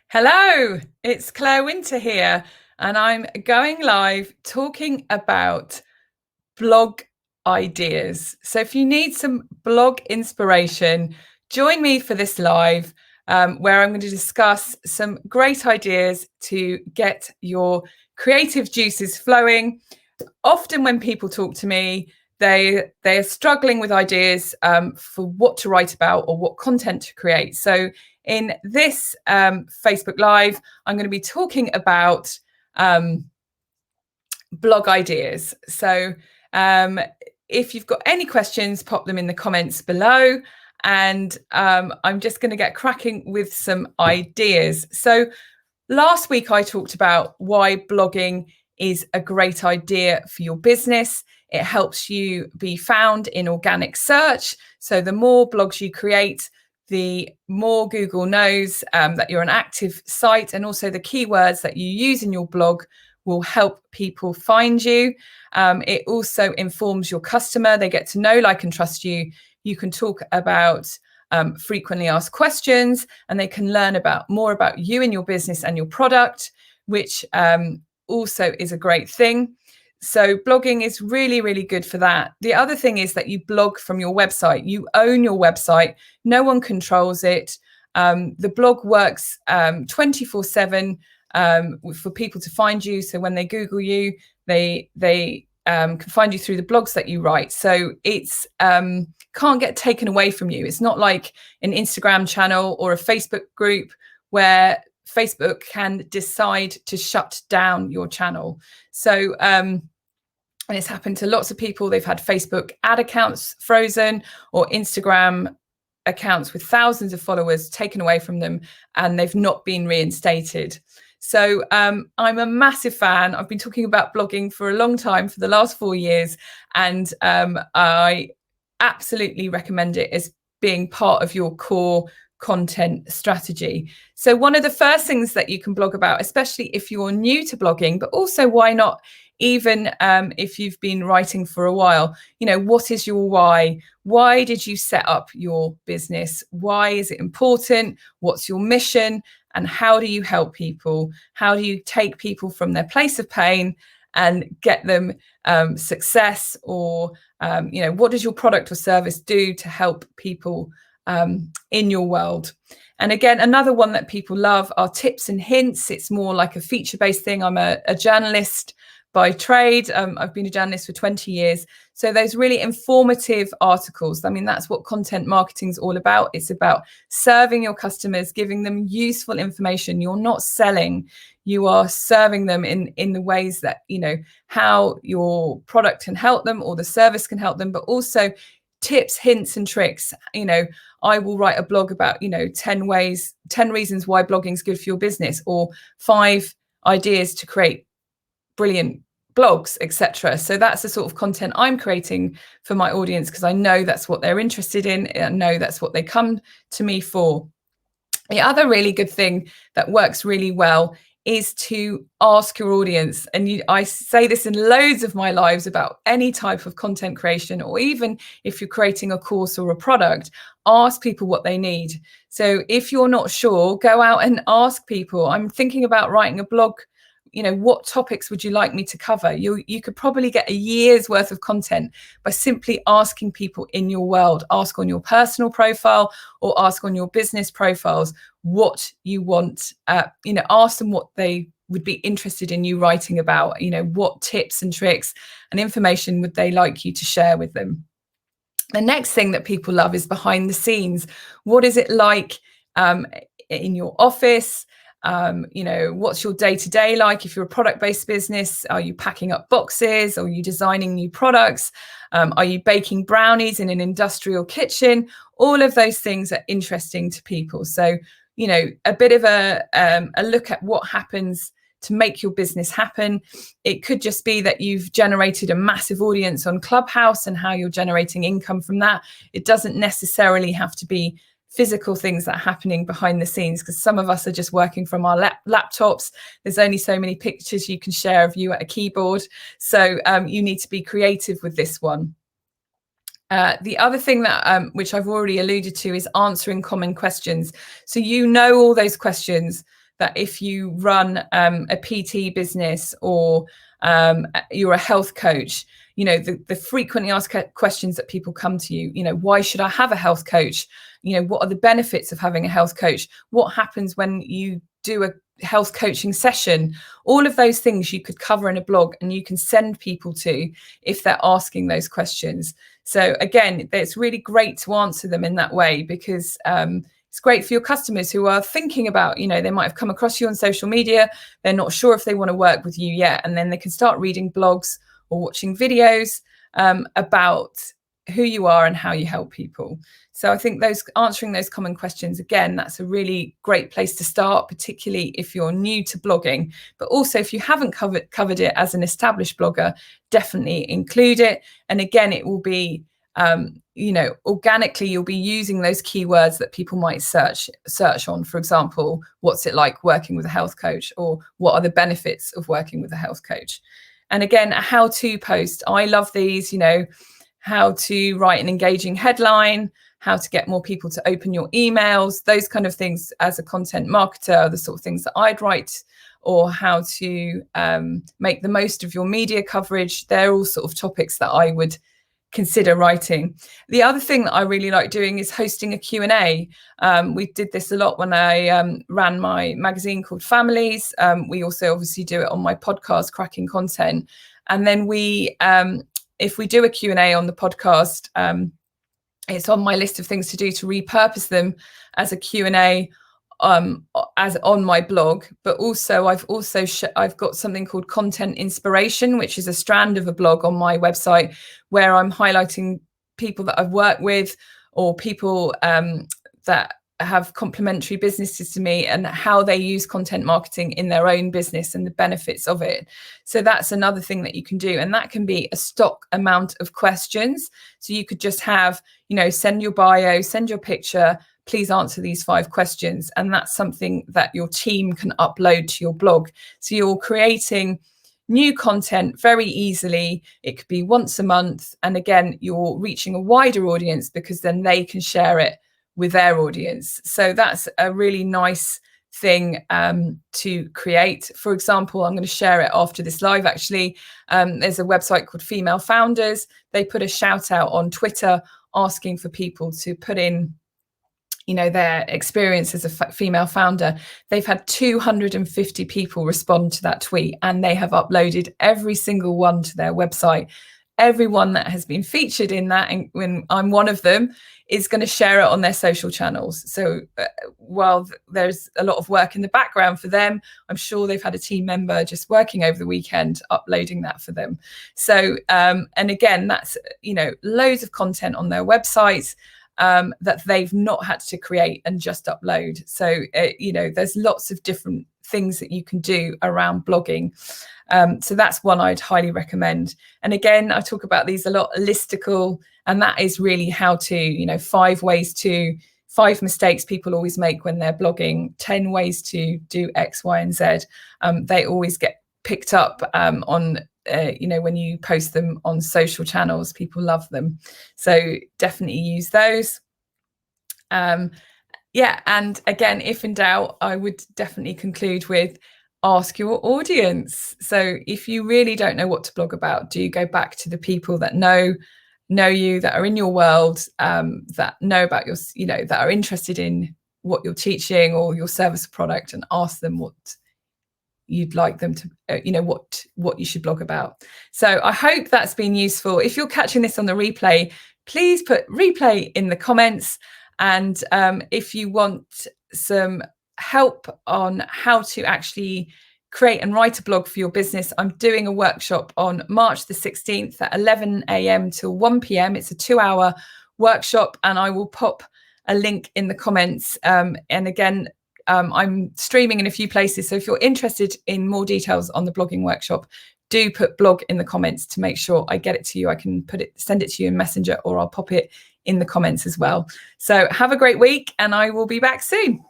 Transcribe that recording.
Hello, it's Claire Winter here, and I'm going live talking about blog ideas. So, if you need some blog inspiration, join me for this live where I'm going to discuss some great ideas to get your creative juices flowing. Often, when people talk to me, they are struggling with ideas for what to write about or what content to create. So in this Facebook Live, I'm going to be talking about blog ideas. So if you've got any questions, pop them in the comments below. And I'm just going to get cracking with some ideas. So last week, I talked about why blogging is a great idea for your business. It helps you be found in organic search. So the more blogs you create, the more Google knows that you're an active site, and also the keywords that you use in your blog will help people find you. It also informs your customer. They get to know, like, and trust you. You can talk about frequently asked questions, and they can learn more about you and your business and your product, which also is a great thing. So blogging is really, really good for that. The other thing is that you blog from your website. You own your website. No one controls it. The blog works 24/7 for people to find you. So when they Google you, they can find you through the blogs that you write. So it's can't get taken away from you. It's not like an Instagram channel or a Facebook group where Facebook can decide to shut down your channel. So and it's happened to lots of people. They've had Facebook ad accounts frozen or Instagram accounts with thousands of followers taken away from them, and they've not been reinstated. So I'm a massive fan. I've been talking about blogging for a long time, for the last 4 years, and I absolutely recommend it as being part of your core content strategy. So one of the first things that you can blog about, especially if you're new to blogging, but also why not even if you've been writing for a while, what is your why? Why did you set up your business? Why is it important? What's your mission? And how do you help people? How do you take people from their place of pain and get them success? Or, what does your product or service do to help people in your world? And again, another one that people love are tips and hints. It's more like a feature-based thing. I'm a journalist by trade. I've been a journalist for 20 years. So those really informative articles, I mean, that's what content marketing is all about. It's about serving your customers, giving them useful information. You're not selling, you are serving them in the ways that, how your product can help them or the service can help them, but also tips, hints, and tricks. I will write a blog about, 10 reasons why blogging is good for your business, or 5 ideas to create brilliant blogs, etc. So that's the sort of content I'm creating for my audience, because I know that's what they're interested in. I know that's what they come to me for. The other really good thing that works really well is to ask your audience. And I say this in loads of my lives about any type of content creation, or even if you're creating a course or a product, ask people what they need. So if you're not sure, go out and ask people. I'm thinking about writing a blog. What topics would you like me to cover? You could probably get a year's worth of content by simply asking people in your world. Ask on your personal profile or ask on your business profiles what you want. Ask them what they would be interested in you writing about. What tips and tricks and information would they like you to share with them? The next thing that people love is behind the scenes. What is it like in your office? What's your day-to-day like? If you're a product-based business, are you packing up boxes? Are you designing new products? Are you baking brownies in an industrial kitchen? All of those things are interesting to people. So, a bit of a look at what happens to make your business happen. It could just be that you've generated a massive audience on Clubhouse and how you're generating income from that. It doesn't necessarily have to be physical things that are happening behind the scenes, because some of us are just working from our laptops. There's only so many pictures you can share of you at a keyboard. So you need to be creative with this one. The other thing that which I've already alluded to is answering common questions. So all those questions that if you run a PT business or you're a health coach, the frequently asked questions that people come to you, why should I have a health coach? What are the benefits of having a health coach? What happens when you do a health coaching session? All of those things you could cover in a blog, and you can send people to if they're asking those questions. So again, it's really great to answer them in that way, because it's great for your customers who are thinking about, they might have come across you on social media. They're not sure if they want to work with you yet. And then they can start reading blogs or watching videos about who you are and how you help people. So I think answering those common questions, again, that's a really great place to start, particularly if you're new to blogging. But also, if you haven't covered it as an established blogger, definitely include it. And again, it will be organically, you'll be using those keywords that people might search on. For example, what's it like working with a health coach, or what are the benefits of working with a health coach? And again, a how-to post. I love these, how to write an engaging headline, how to get more people to open your emails, those kind of things as a content marketer are the sort of things that I'd write, or how to make the most of your media coverage. They're all sort of topics that I would consider writing. The other thing that I really like doing is hosting a Q&A. We did this a lot when I ran my magazine called Families. We also obviously do it on my podcast, Cracking Content. And then if we do a Q&A on the podcast, it's on my list of things to do to repurpose them as a Q&A as on my blog. But also I've got something called Content Inspiration, which is a strand of a blog on my website where I'm highlighting people that I've worked with, or people that have complementary businesses to me, and how they use content marketing in their own business and the benefits of it. So that's another thing that you can do. And that can be a stock amount of questions. So you could just have, send your bio, send your picture, please answer these 5 questions. And that's something that your team can upload to your blog. So you're creating new content very easily. It could be once a month. And again, you're reaching a wider audience, because then they can share it with their audience. So that's a really nice thing to create. For example, I'm going to share it after this live, actually. There's a website called Female Founders. They put a shout out on Twitter asking for people to put in their experience as a female founder. They've had 250 people respond to that tweet, and they have uploaded every single one to their website. Everyone that has been featured in that, and when I'm one of them, is going to share it on their social channels. So while there's a lot of work in the background for them, I'm sure they've had a team member just working over the weekend uploading that for them. So and again, that's loads of content on their websites that they've not had to create and just upload. So there's lots of different things that you can do around blogging. So that's one I'd highly recommend. And again, I talk about these a lot, listicle, and that is really how to, 5 mistakes people always make when they're blogging, 10 ways to do X, Y, and Z. They always get picked up on, when you post them on social channels. People love them. So definitely use those. And again, if in doubt, I would definitely conclude with ask your audience. So if you really don't know what to blog about, do go back to the people that know you, that are in your world, that know about your, that are interested in what you're teaching or your service or product, and ask them what you'd like them to, what you should blog about. So I hope that's been useful. If you're catching this on the replay, please put replay in the comments. And if you want some help on how to actually create and write a blog for your business, I'm doing a workshop on March the 16th at 11 a.m. till 1 p.m. It's a 2-hour workshop, and I will pop a link in the comments. And again, I'm streaming in a few places. So if you're interested in more details on the blogging workshop, do put blog in the comments to make sure I get it to you. I can send it to you in Messenger, or I'll pop it in the comments as well. So have a great week, and I will be back soon.